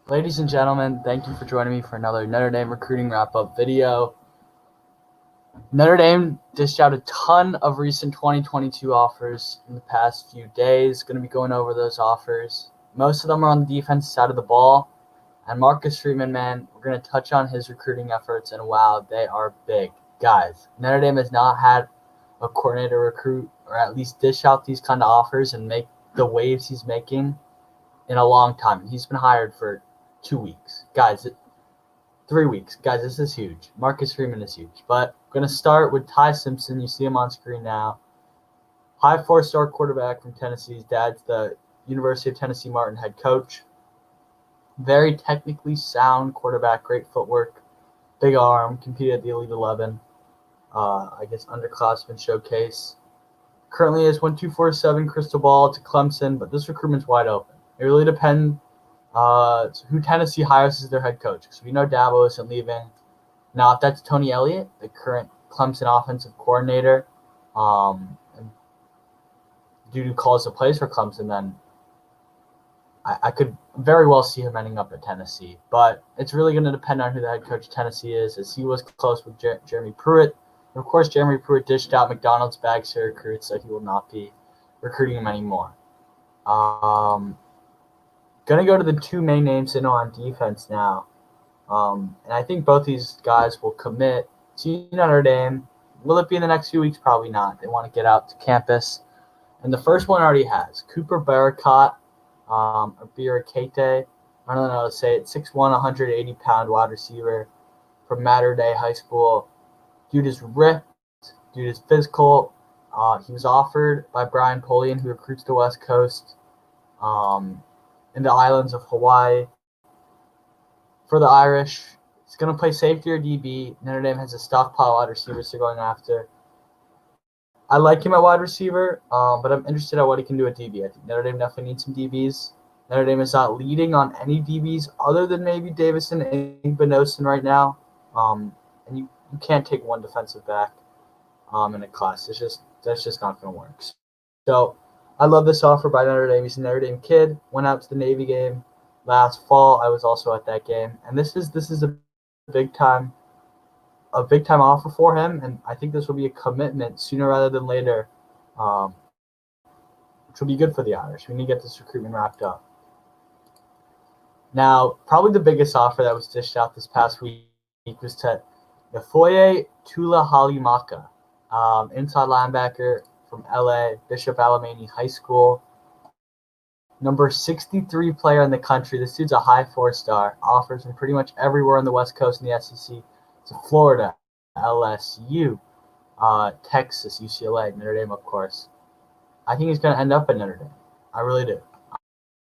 Ladies and gentlemen, thank you for joining me for another Notre Dame recruiting wrap-up video. Notre Dame dished out a ton of recent 2022 offers in the past few days. Going to be going over those offers. Most of them are on the defense side of the ball. And Marcus Freeman, man, we're going to touch on his recruiting efforts, and wow, they are big. Guys, Notre Dame has not had a coordinator recruit or at least dish out these kind of offers and make the waves he's making in a long time. He's been hired for 2 weeks. Guys, 3 weeks. Guys, this is huge. Marcus Freeman is huge. But I'm going to start with Ty Simpson. You see him on screen now. High four-star quarterback from Tennessee. His dad's the University of Tennessee Martin head coach. Very technically sound quarterback, great footwork, big arm, competed at the Elite 11. Underclassmen showcase. Currently is 1247 crystal ball to Clemson, but this recruitment's wide open. It really depends who Tennessee hires as their head coach. So we know Dabo isn't leaving. Now, if that's Tony Elliott, the current Clemson offensive coordinator, and due to calls to plays for Clemson, then I could very well see him ending up at Tennessee. But it's really going to depend on who the head coach of Tennessee is, as he was close with Jeremy Pruitt. And of course, Jeremy Pruitt dished out McDonald's bags to recruits, so he will not be recruiting him anymore. Going to go to the two main names in on defense now. And I think both these guys will commit to Notre Dame. Will it be in the next few weeks? Probably not. They want to get out to campus. And the first one already has. Cooper Baracott, or Birakate. I don't know how to say it. 6'1", 180-pound wide receiver from Mater Dei High School. Dude is ripped. Dude is physical. He was offered by Brian Polian, who recruits the West Coast in the islands of Hawaii. For the Irish, he's going to play safety or DB. Notre Dame has a stockpile wide receivers they're going after. I like him at wide receiver, but I'm interested in what he can do at DB. I think Notre Dame definitely needs some DBs. Notre Dame is not leading on any DBs other than maybe Davison and Benosin right now. And you can't take one defensive back in a class. That's just not going to work. So I love this offer by Notre Dame. He's a Notre Dame kid. Went out to the Navy game last fall. I was also at that game, and this is a big time offer for him, and I think this will be a commitment sooner rather than later, which will be good for the Irish. We need to get this recruitment wrapped up. Now, probably the biggest offer that was dished out this past week was to Nefoye Tula Halimaka, inside linebacker from LA, Bishop Alemany High School. Number 63 player in the country. This dude's a high four-star. Offers from pretty much everywhere on the West Coast in the SEC. To Florida, LSU, Texas, UCLA, Notre Dame, of course. I think he's going to end up at Notre Dame. I really do.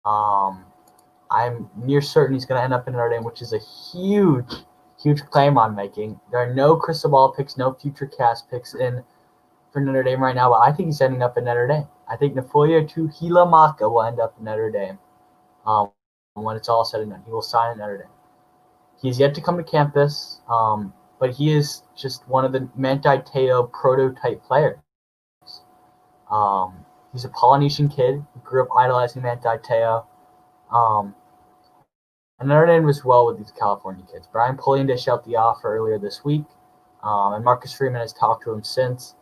I'm near certain he's going to end up in Notre Dame, which is a huge claim I'm making. There are no crystal ball picks, no future cast picks in for Notre Dame right now, but I think he's ending up in Notre Dame. I think Nefoye Tuhilamaka will end up in Notre Dame when it's all said and done. He will sign at Notre Dame. He's yet to come to campus, but he is just one of the Manti Te'o prototype players. He's a Polynesian kid who grew up idolizing Manti Te'o. And Notre Dame was well with these California kids. Brian Polian dished out the offer earlier this week, and Marcus Freeman has talked to him since.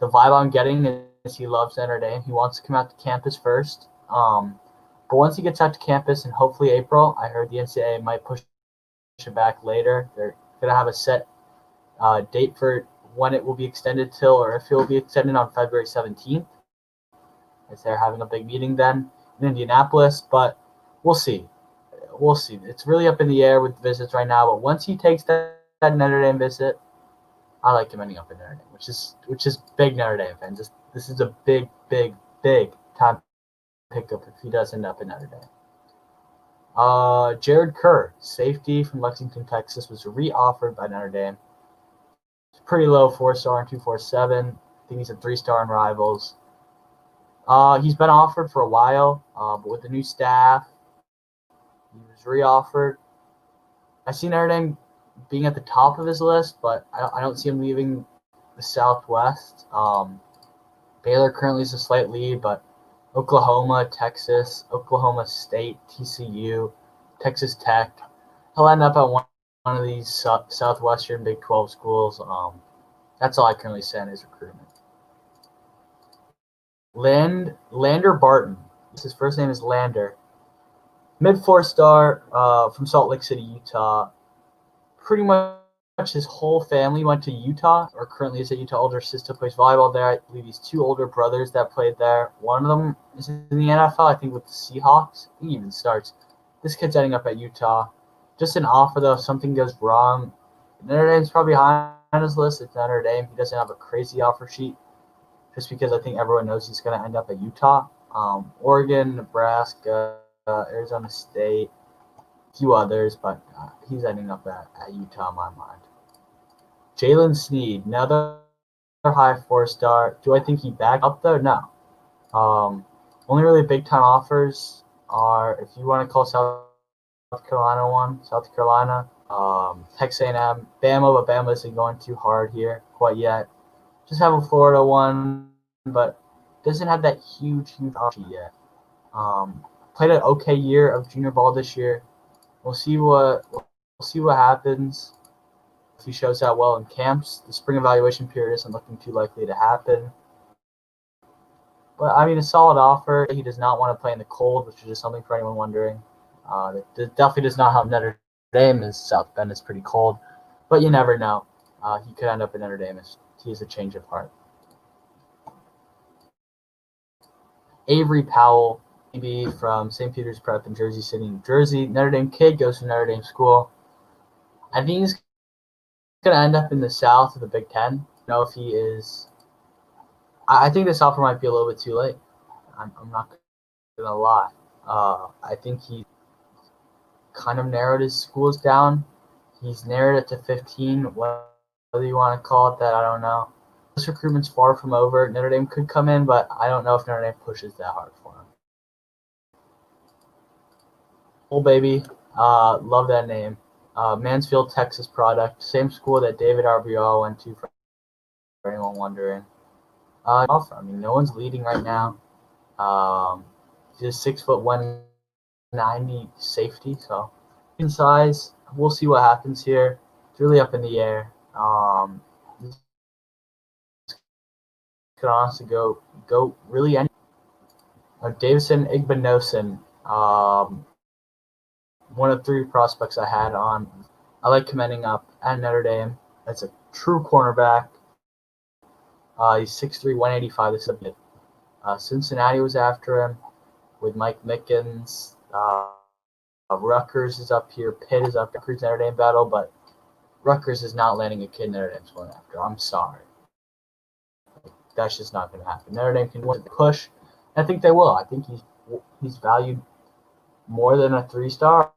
The vibe I'm getting is he loves Notre Dame. He wants to come out to campus first. But once he gets out to campus in hopefully April, I heard the NCAA might push it back later. They're going to have a set date for when it will be extended till, or if it will be extended on February 17th, as they're having a big meeting then in Indianapolis. But we'll see. It's really up in the air with visits right now. But once he takes that Notre Dame visit, I like him ending up in Notre Dame, which is big Notre Dame fans. This is a big time pickup if he does end up in Notre Dame. Jared Kerr, safety from Lexington, Texas, was re-offered by Notre Dame. It's pretty low, 4-star and 247. I think he's a 3-star in Rivals. He's been offered for a while, but with the new staff, he was re-offered. I see Notre Dame being at the top of his list, but I don't see him leaving the Southwest. Baylor currently is a slight lead, but Oklahoma, Texas, Oklahoma State, TCU, Texas Tech. He'll end up at one of these Southwestern Big 12 schools. That's all I currently say on his recruitment. Lander Barton. His first name is Lander. Mid 4-star from Salt Lake City, Utah. Pretty much his whole family went to Utah, or currently is at Utah. Older sister plays volleyball there. I believe he's 2 older brothers that played there. One of them is in the NFL, I think, with the Seahawks. He even starts. This kid's ending up at Utah. Just an offer, though. If something goes wrong, Notre Dame's probably high on his list. It's Notre Dame. He doesn't have a crazy offer sheet, just because I think everyone knows he's going to end up at Utah. Oregon, Nebraska, Arizona State, a few others, but he's ending up at Utah in my mind. Jalen Sneed, another high 4-star. Do I think he backed up though? No. Only really big time offers are, if you want to call South Carolina one, South Carolina, Texas A&M, Bama, but Bama isn't going too hard here quite yet. Just have a Florida one, but doesn't have that huge offer yet. Played an okay year of junior ball this year. We'll see what happens. If he shows out well in camps, the spring evaluation period isn't looking too likely to happen. But I mean, a solid offer. He does not want to play in the cold, which is just something for anyone wondering. It definitely does not help Notre Dame, as South Bend is pretty cold. But you never know. He could end up in Notre Dame if he has a change of heart. Avery Powell, maybe from St. Peter's Prep in Jersey City, New Jersey. Notre Dame kid, goes to Notre Dame school. I think he's going to end up in the South of the Big Ten. I don't know if he is. I think this offer might be a little bit too late. I'm not going to lie. I think he kind of narrowed his schools down. He's narrowed it to 15. Whether you want to call it that, I don't know. This recruitment's far from over. Notre Dame could come in, but I don't know if Notre Dame pushes that hard for him. Oh, baby. Love that name. Mansfield, Texas product. Same school that David Arbeloa went to, for anyone wondering. I mean, no one's leading right now. He's a 6'1", 190 safety, so in size. We'll see what happens here. It's really up in the air. This could honestly go really any. Davison Igbinosun, one of 3 prospects I had on. I like commending up at Notre Dame. That's a true cornerback. He's 6'3", 185. This is a bit. Cincinnati was after him with Mike Mickens. Rutgers is up here. Pitt is up here. Rutgers Notre Dame battle, but Rutgers is not landing a kid Notre Dame's going after. I'm sorry. That's just not going to happen. Notre Dame can push. I think they will. I think he's valued more than a 3-star.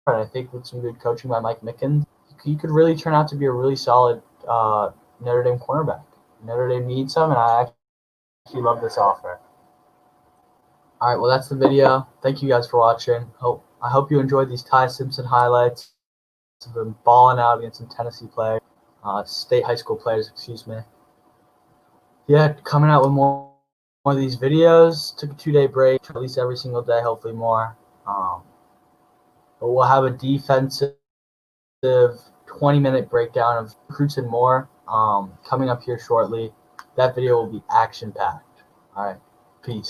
And I think with some good coaching by Mike Mickens, he could really turn out to be a really solid Notre Dame cornerback. Notre Dame needs him, and I actually love this offer. All right, well, that's the video. Thank you guys for watching. I hope you enjoyed these Ty Simpson highlights. I've been balling out against some Tennessee players, state high school players, excuse me. Yeah, coming out with more of these videos. Took a 2-day break, at least every single day, hopefully more. But we'll have a defensive 20-minute breakdown of recruits and more coming up here shortly. That video will be action-packed. All right, peace.